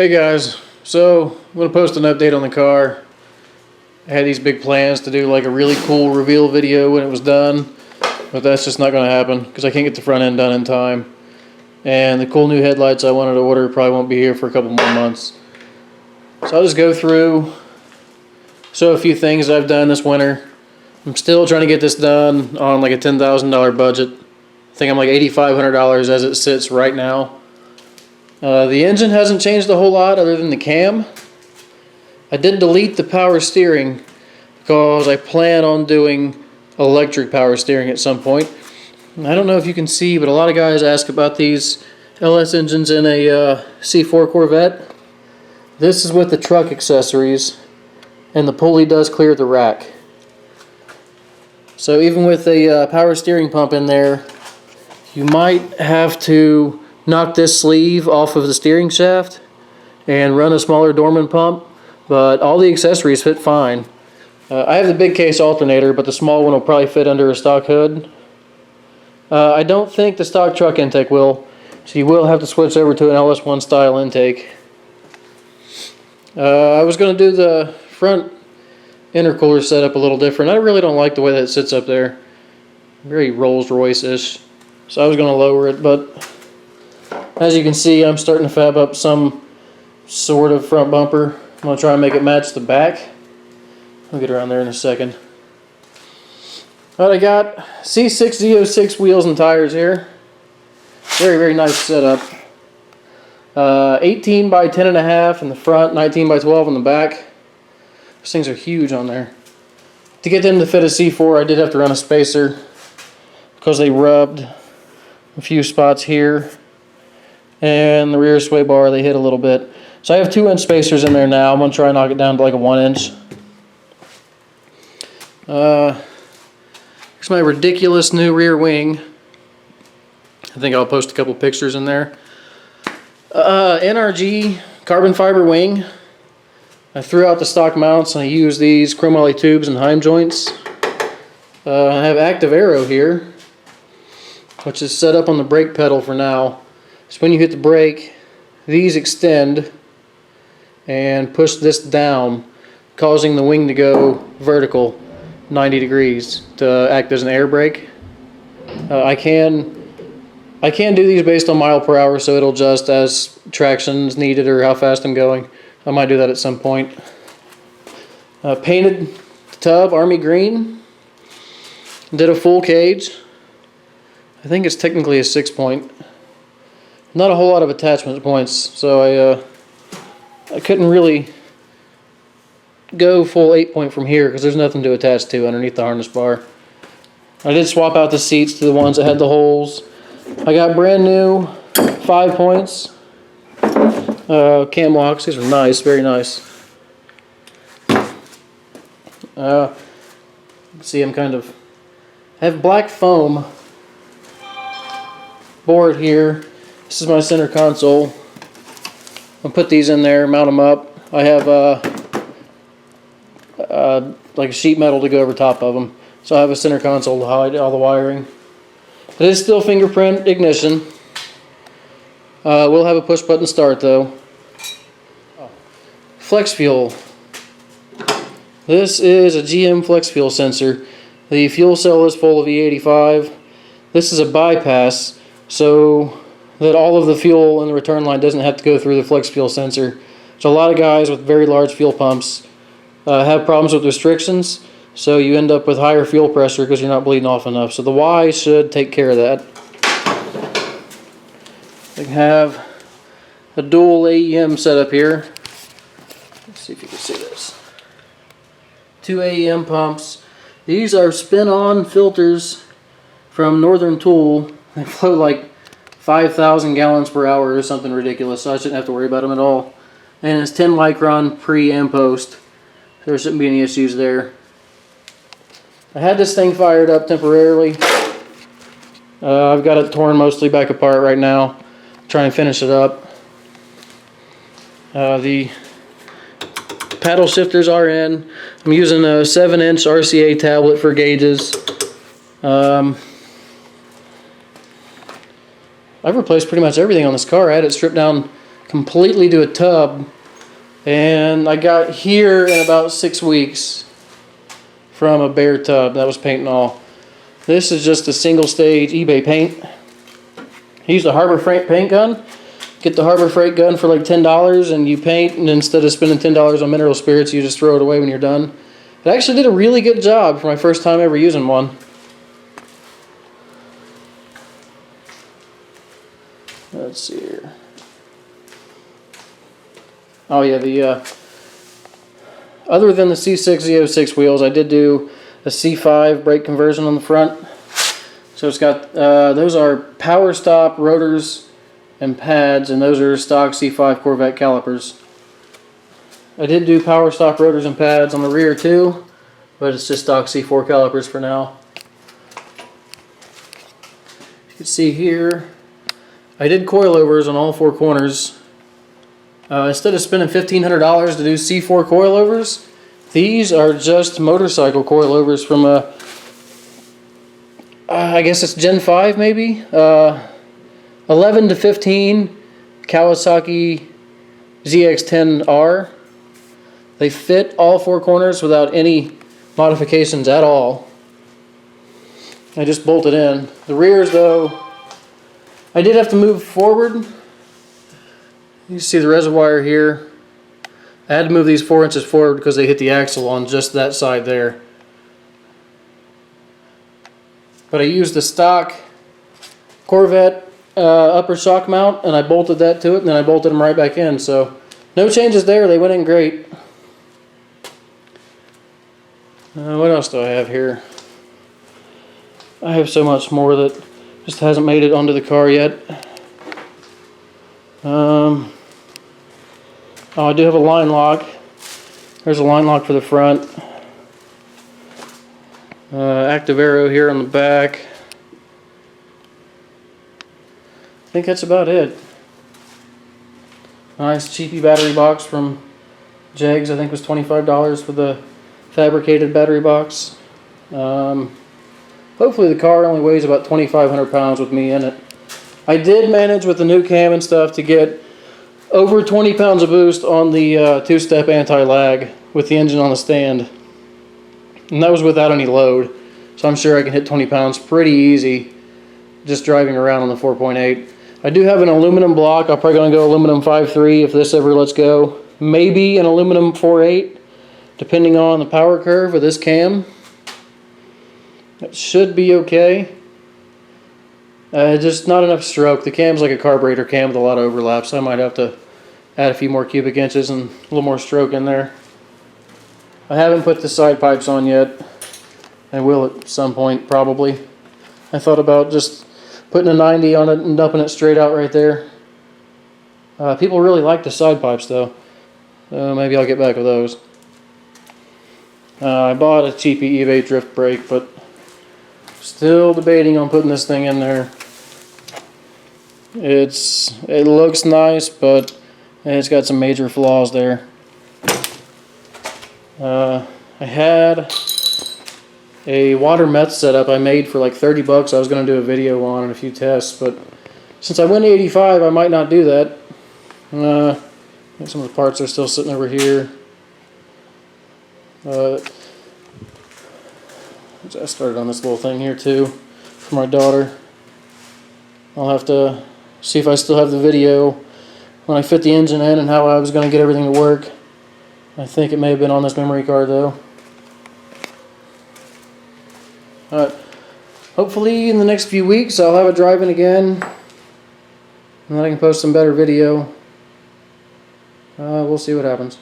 Hey guys, so I'm going to post an update on the car. I had these big plans to do like a really cool reveal video when it was done, but that's just not going to happen because I can't get the front end done in time. And the cool new headlights I wanted to order probably won't be here for a couple more months. So I'll just go through, show a few things I've done this winter. I'm still trying to get this done on like a $10,000 budget. I think I'm like $8,500 as it sits right now. The engine hasn't changed a whole lot other than the cam. I did delete the power steering because I plan on doing electric power steering at some point. I don't know if you can see, but a lot of guys ask about these LS engines in a C4 Corvette. This is with the truck accessories, and the pulley does clear the rack. So even with a power steering pump in there, you might have to knock this sleeve off of the steering shaft and run a smaller Dorman pump, but all the accessories fit fine. I have the big case alternator, but the small one will probably fit under a stock hood. I don't think the stock truck intake will, so you will have to switch over to an LS1 style intake. I was going to do the front intercooler setup a little different. I really don't like the way that it sits up there. Very Rolls-Royce-ish. So I was going to lower it, but as you can see, I'm starting to fab up some sort of front bumper. I'm going to try and make it match the back. I'll get around there in a second. Alright, I got C6Z06 wheels and tires here. Very, very nice setup. 18 by 10.5 in the front, 19 by 12 in the back. Those things are huge on there. To get them to fit a C4, I did have to run a spacer because they rubbed a few spots here. And the rear sway bar, they hit a little bit. So I have 2-inch spacers in there now. I'm going to try and knock it down to like a 1-inch. Here's my ridiculous new rear wing. I think I'll post a couple pictures in there. NRG carbon fiber wing. I threw out the stock mounts and I used these chromoly tubes and Heim joints. I have active aero here, which is set up on the brake pedal for now. So when you hit the brake, these extend and push this down, causing the wing to go vertical 90 degrees to act as an air brake. I can do these based on mile per hour, so it'll adjust as traction is needed or how fast I'm going. I might do that at some point. Painted the tub army green. Did a full cage. I think it's technically a 6-point. Not a whole lot of attachment points, so I couldn't really go full 8-point from here because there's nothing to attach to underneath the harness bar. I did swap out the seats to the ones that had the holes. I got brand new 5 points. Cam locks. These are nice, very nice. See, I'm kind of have black foam board here. This is my center console. I'll put these in there, mount them up. I have like a sheet metal to go over top of them. So I have a center console to hide all the wiring. It is still fingerprint ignition. We'll have a push button start though. Flex fuel. This is a GM flex fuel sensor. The fuel cell is full of E85. This is a bypass, so that all of the fuel in the return line doesn't have to go through the flex fuel sensor. So a lot of guys with very large fuel pumps have problems with restrictions, so you end up with higher fuel pressure because you're not bleeding off enough. So the Y should take care of that. We have a dual AEM setup here. Let's see if you can see this. 2 AEM pumps. These are spin-on filters from Northern Tool. They flow like 5,000 gallons per hour or something ridiculous, so I shouldn't have to worry about them at all. And it's 10 micron pre and post. There shouldn't be any issues there. I had this thing fired up temporarily. I've got it torn mostly back apart right now. Try and finish it up. The paddle shifters are in. I'm using a 7-inch RCA tablet for gauges. I've replaced pretty much everything on this car. I had it stripped down completely to a tub, and I got here in about 6 weeks from a bare tub. That was paint and all. This is just a single stage eBay paint. I used a Harbor Freight paint gun. Get the Harbor Freight gun for like $10 and you paint, and instead of spending $10 on mineral spirits, you just throw it away when you're done. It actually did a really good job for my first time ever using one. Let's see here. Oh yeah, the other than the C6 Z06 wheels, I did do a C5 brake conversion on the front. So it's got, those are power stop rotors and pads, and those are stock C5 Corvette calipers. I did do power stop rotors and pads on the rear too, but it's just stock C4 calipers for now. You can see here, I did coilovers on all 4 corners. Instead of spending $1,500 to do C4 coilovers, these are just motorcycle coilovers from a, I guess it's Gen 5 maybe? 11 to 15 Kawasaki ZX-10R. They fit all 4 corners without any modifications at all. I just bolted in. The rears though, I did have to move forward. You see the reservoir here. I had to move these 4 inches forward because they hit the axle on just that side there. But I used the stock Corvette upper shock mount, and I bolted that to it, and then I bolted them right back in. So no changes there. They went in great. What else do I have here? I have so much more that just hasn't made it onto the car yet. Oh, I do have a line lock. There's a line lock for the front. Active arrow here on the back. I think that's about it. Nice cheapy battery box from Jegs. I think it was $25 for the fabricated battery box. Hopefully the car only weighs about 2,500 pounds with me in it. I did manage with the new cam and stuff to get over 20 pounds of boost on the 2-step anti-lag with the engine on the stand. And that was without any load. So I'm sure I can hit 20 pounds pretty easy just driving around on the 4.8. I do have an aluminum block. I'm probably going to go aluminum 5.3 if this ever lets go. Maybe an aluminum 4.8 depending on the power curve of this cam. That should be okay. Just not enough stroke. The cam's like a carburetor cam with a lot of overlap, so I might have to add a few more cubic inches and a little more stroke in there. I haven't put the side pipes on yet. I will at some point, probably. I thought about just putting a 90 on it and dumping it straight out right there. People really like the side pipes though. Maybe I'll get back with those. I bought a cheapy eBay drift brake, but still debating on putting this thing in there. It looks nice, but it's got some major flaws there. I had a water meth setup I made for like 30 bucks. I was going to do a video on and a few tests, but since I went to 85, I might not do that. I think some of the parts are still sitting over here. I started on this little thing here too for my daughter. I'll have to see if I still have the video when I fit the engine in and how I was going to get everything to work. I think it may have been on this memory card though. Hopefully in the next few weeks I'll have it driving again and then I can post some better video. We'll see what happens.